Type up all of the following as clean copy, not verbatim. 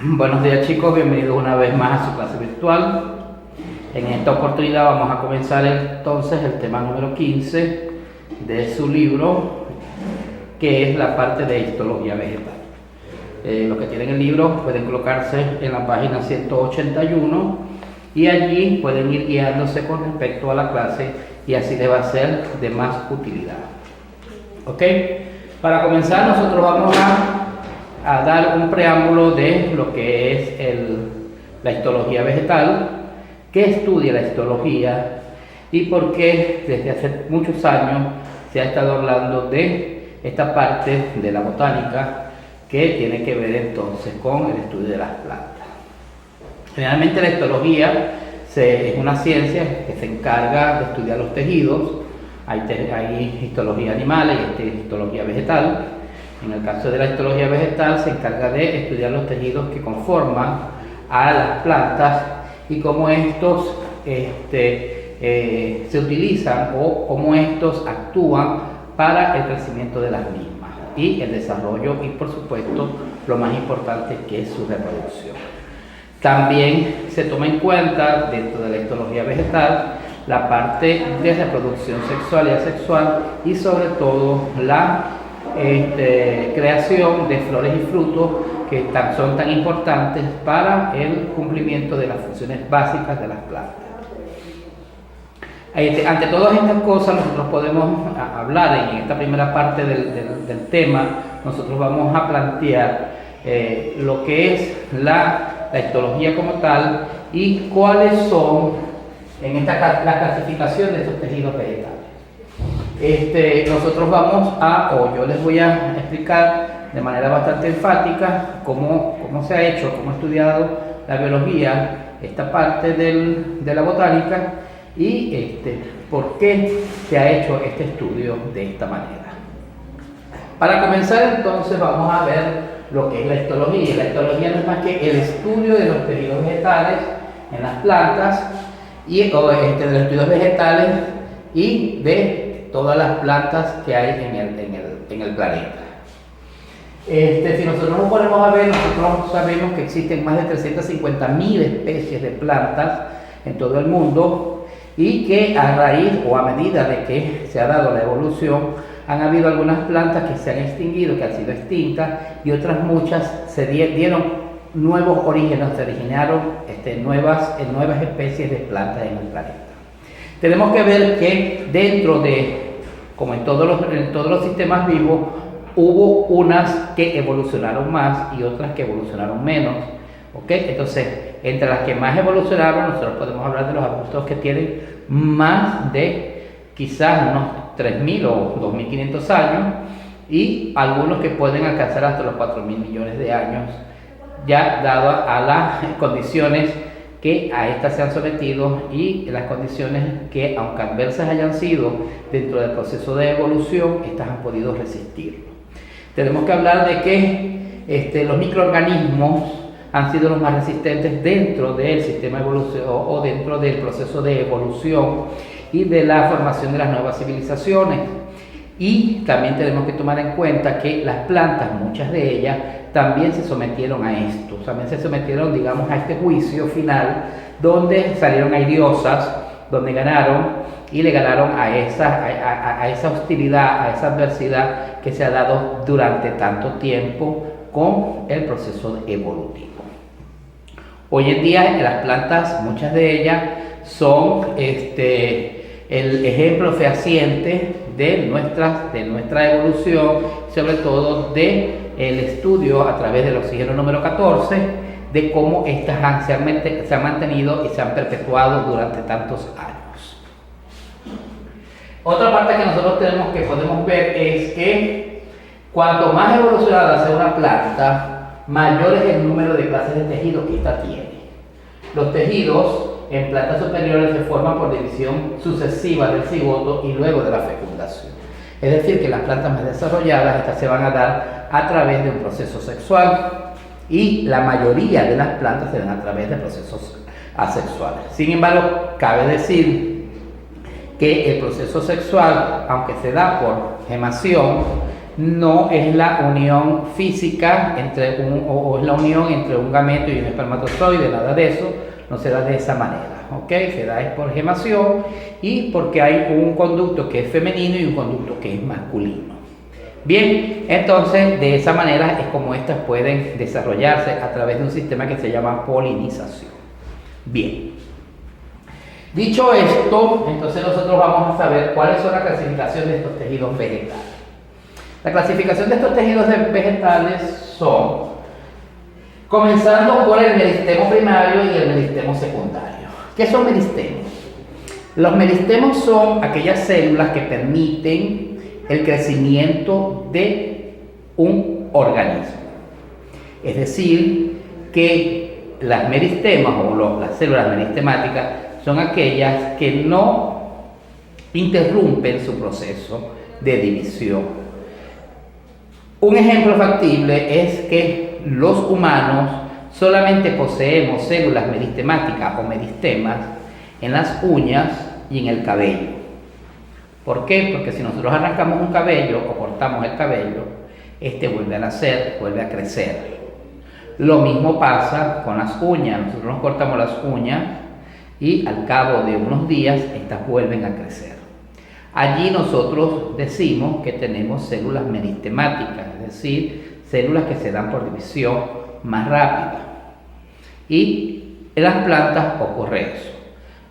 Buenos días chicos, bienvenidos una vez más a su clase virtual. En esta oportunidad vamos a comenzar entonces el tema número 15 de su libro, que es la parte de histología vegetal. Los que tienen el libro pueden colocarse en la página 181 y allí pueden ir guiándose con respecto a la clase y así les va a ser de más utilidad. ¿Ok? Para comenzar nosotros vamos a dar un preámbulo de lo que es la histología vegetal, qué estudia la histología y por qué desde hace muchos años se ha estado hablando de esta parte de la botánica que tiene que ver entonces con el estudio de las plantas. Generalmente la histología es una ciencia que se encarga de estudiar los tejidos. Hay histología animal y histología vegetal. En el caso de la histología vegetal se encarga de estudiar los tejidos que conforman a las plantas y cómo estos se utilizan o cómo estos actúan para el crecimiento de las mismas y el desarrollo y por supuesto lo más importante que es su reproducción. También se toma en cuenta dentro de la histología vegetal la parte de reproducción sexual y asexual y sobre todo la creación de flores y frutos que son tan importantes para el cumplimiento de las funciones básicas de las plantas. Ante todas estas cosas nosotros podemos hablar en esta primera parte del tema. Nosotros vamos a plantear lo que es la histología como tal y cuáles son la clasificación de estos tejidos vegetales. Nosotros yo les voy a explicar de manera bastante enfática cómo se ha hecho, cómo ha estudiado la biología, esta parte de la botánica y por qué se ha hecho este estudio de esta manera. Para comenzar entonces vamos a ver lo que es la histología. La histología no es más que el estudio de los tejidos vegetales en las plantas de los estudios vegetales y de todas las plantas que hay en el planeta. Si nosotros nos ponemos a ver, nosotros sabemos que existen más de 350.000 especies de plantas en todo el mundo y que a raíz o a medida de que se ha dado la evolución, han habido algunas plantas que se han extinguido, que han sido extintas y otras muchas se dieron nuevos orígenes, se originaron nuevas especies de plantas en el planeta. Tenemos que ver que como en todos los sistemas vivos, hubo unas que evolucionaron más y otras que evolucionaron menos. ¿Okay? Entonces, entre las que más evolucionaron, nosotros podemos hablar de los arbustos que tienen más de quizás unos 3.000 o 2.500 años y algunos que pueden alcanzar hasta los 4.000 millones de años, ya dado a las condiciones que a estas se han sometido y las condiciones que, aunque adversas hayan sido dentro del proceso de evolución, estas han podido resistir. Tenemos que hablar de que los microorganismos han sido los más resistentes dentro del sistema de evolución o dentro del proceso de evolución y de la formación de las nuevas civilizaciones. Y también tenemos que tomar en cuenta que las plantas, muchas de ellas, también se sometieron a esto, también se sometieron, digamos, a este juicio final, donde salieron airiosas, donde ganaron y le ganaron a esa hostilidad, a esa adversidad que se ha dado durante tanto tiempo con el proceso evolutivo. Hoy en día las plantas, muchas de ellas, son el ejemplo fehaciente de nuestra evolución, sobre todo del estudio a través del oxígeno número 14, de cómo estas se han mantenido y se han perpetuado durante tantos años. Otra parte que nosotros podemos ver es que cuanto más evolucionada sea una planta, mayor es el número de clases de tejidos que ésta tiene. Los tejidos en plantas superiores se forman por división sucesiva del cigoto y luego de la fecundación. Es decir, que las plantas más desarrolladas, estas se van a dar a través de un proceso sexual y la mayoría de las plantas se dan a través de procesos asexuales. Sin embargo, cabe decir que el proceso sexual, aunque se da por gemación, no es la unión física entre o es la unión entre un gameto y un espermatozoide, nada de eso, no se da de esa manera, ¿ok? Se da es por gemación y porque hay un conducto que es femenino y un conducto que es masculino. Bien, entonces de esa manera es como estas pueden desarrollarse a través de un sistema que se llama polinización. Bien, dicho esto, entonces nosotros vamos a saber cuáles son la clasificación de estos tejidos vegetales. La clasificación de estos tejidos vegetales son, comenzando por el meristemo primario y el meristemo secundario. ¿Qué son meristemos? Los meristemos son aquellas células que permiten el crecimiento de un organismo. Es decir, que las meristemas o las células meristemáticas son aquellas que no interrumpen su proceso de división. Un ejemplo factible es que los humanos solamente poseemos células meristemáticas o meristemas en las uñas y en el cabello. ¿Por qué? Porque si nosotros arrancamos un cabello o cortamos el cabello, este vuelve a nacer, vuelve a crecer. Lo mismo pasa con las uñas. Nosotros nos cortamos las uñas y al cabo de unos días estas vuelven a crecer. Allí nosotros decimos que tenemos células meristemáticas, es decir, células que se dan por división más rápida. Y en las plantas ocurre eso.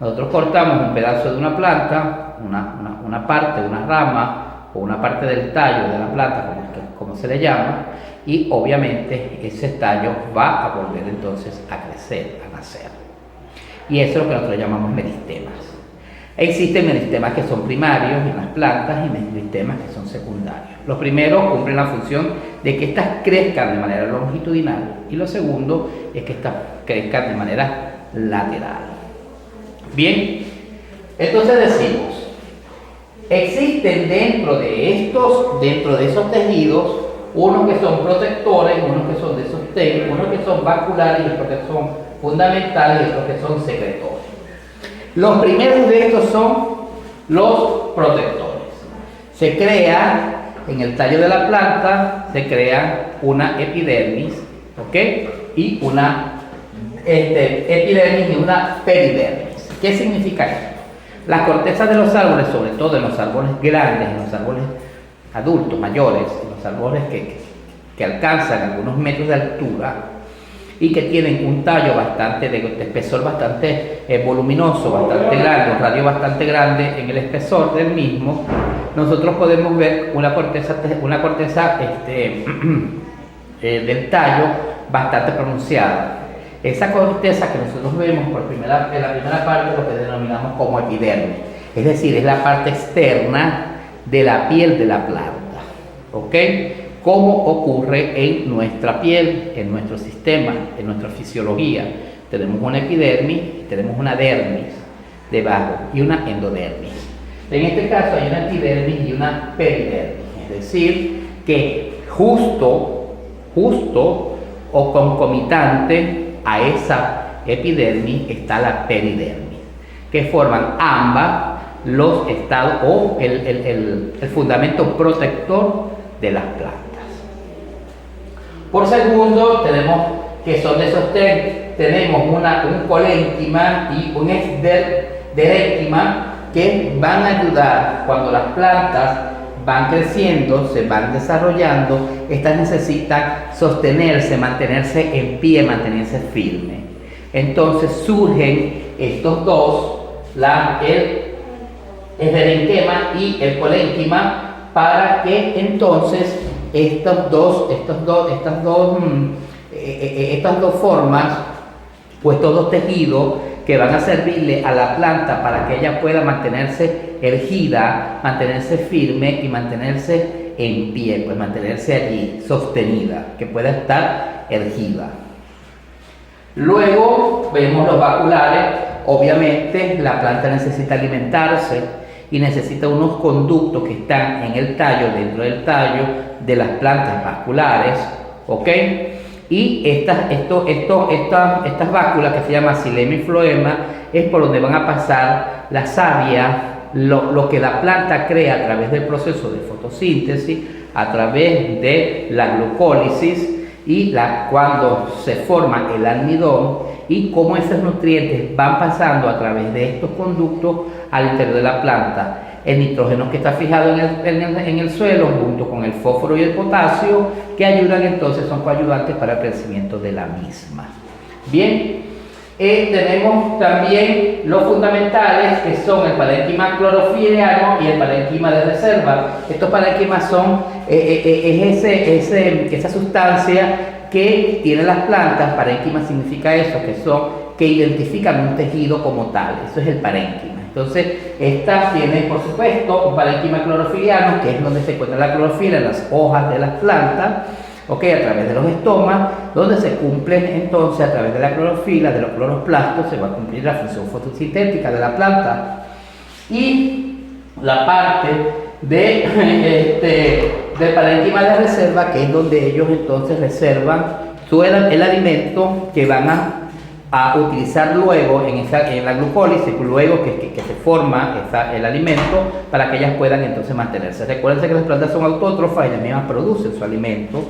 Nosotros cortamos un pedazo de una planta, una parte de una rama o una parte del tallo de la planta, como se le llama, y obviamente ese tallo va a volver entonces a crecer, a nacer. Y eso es lo que nosotros llamamos meristemas. Existen meristemas que son primarios en las plantas y meristemas que son secundarios. Los primeros cumplen la función de que éstas crezcan de manera longitudinal y lo segundo es que éstas crezcan de manera lateral. Bien, entonces decimos, existen dentro de esos tejidos unos que son protectores, unos que son de sostén, unos que son vasculares y otros que son fundamentales y otros que son secretores. Los primeros de estos son los protectores. Se crea en el tallo de la planta, se crea una epidermis, ¿ok? Y una epidermis y una peridermis. ¿Qué significa esto? Las cortezas de los árboles, sobre todo en los árboles grandes, en los árboles adultos, mayores, en los árboles que alcanzan algunos metros de altura y que tienen un tallo bastante de espesor bastante voluminoso, bastante grande, un radio bastante grande en el espesor del mismo, nosotros podemos ver una corteza del tallo bastante pronunciada. Esa corteza que nosotros vemos en la primera parte lo que denominamos como epidermis, es decir, es la parte externa de la piel de la planta, ¿ok? Como ocurre en nuestra piel, en nuestro sistema, en nuestra fisiología. Tenemos una epidermis, tenemos una dermis debajo y una endodermis. En este caso hay una epidermis y una peridermis, es decir, que justo o concomitante a esa epidermis está la peridermis, que forman ambas los estados o el fundamento protector de las plantas. Por segundo, tenemos que son de sostén, tenemos un colénquima y un exderénquima que van a ayudar cuando las plantas van creciendo, se van desarrollando, estas necesitan sostenerse, mantenerse en pie, mantenerse firme. Entonces surgen estos dos, el exderénquima y el colénquima, para que entonces estas dos formas, pues estos dos tejidos que van a servirle a la planta para que ella pueda mantenerse erguida, mantenerse firme y mantenerse en pie, pues mantenerse allí sostenida, que pueda estar erguida. Luego vemos los vasculares. Obviamente la planta necesita alimentarse y necesita unos conductos que están en el tallo, dentro del tallo de las plantas vasculares, ¿ok? Y estas válvulas que se llama xilema y floema es por donde van a pasar la savia, lo que la planta crea a través del proceso de fotosíntesis, a través de la glucólisis y cuando se forma el almidón, y cómo esos nutrientes van pasando a través de estos conductos al interior de la planta. El nitrógeno que está fijado en el suelo junto con el fósforo y el potasio, que ayudan entonces, son coayudantes para el crecimiento de la misma. Bien, tenemos también los fundamentales, que son el parénquima clorofiliano y el parénquima de reserva. Estos parénquimas son esa sustancia que tienen las plantas. Parénquima significa eso, que identifican un tejido como tal. Eso es el parénquima. Entonces, estas tienen, por supuesto, un parénquima clorofiliano, que es donde se encuentra la clorofila en las hojas de las plantas, a través de los estomas, donde se cumplen entonces, a través de la clorofila, de los cloroplastos, se va a cumplir la función fotosintética de la planta. Y la parte del parénquima de reserva, que es donde ellos entonces reservan el alimento que van a utilizar luego en la glucólisis, luego que se forma el alimento, para que ellas puedan entonces mantenerse. Recuerden que las plantas son autótrofas y ellas mismas producen su alimento,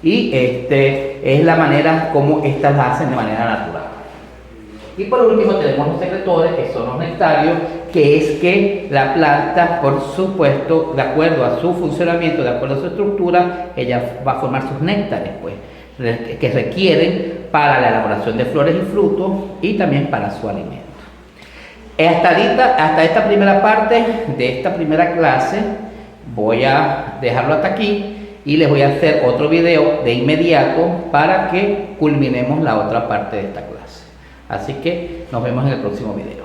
y es la manera como estas las hacen de manera natural. Y por último tenemos los secretores, que son los nectarios, que es que la planta, por supuesto, de acuerdo a su funcionamiento, de acuerdo a su estructura, ella va a formar sus néctares, pues, que requieren para la elaboración de flores y frutos y también para su alimento. Hasta esta primera parte de esta primera clase voy a dejarlo hasta aquí, y les voy a hacer otro video de inmediato para que culminemos la otra parte de esta clase. Así que nos vemos en el próximo video.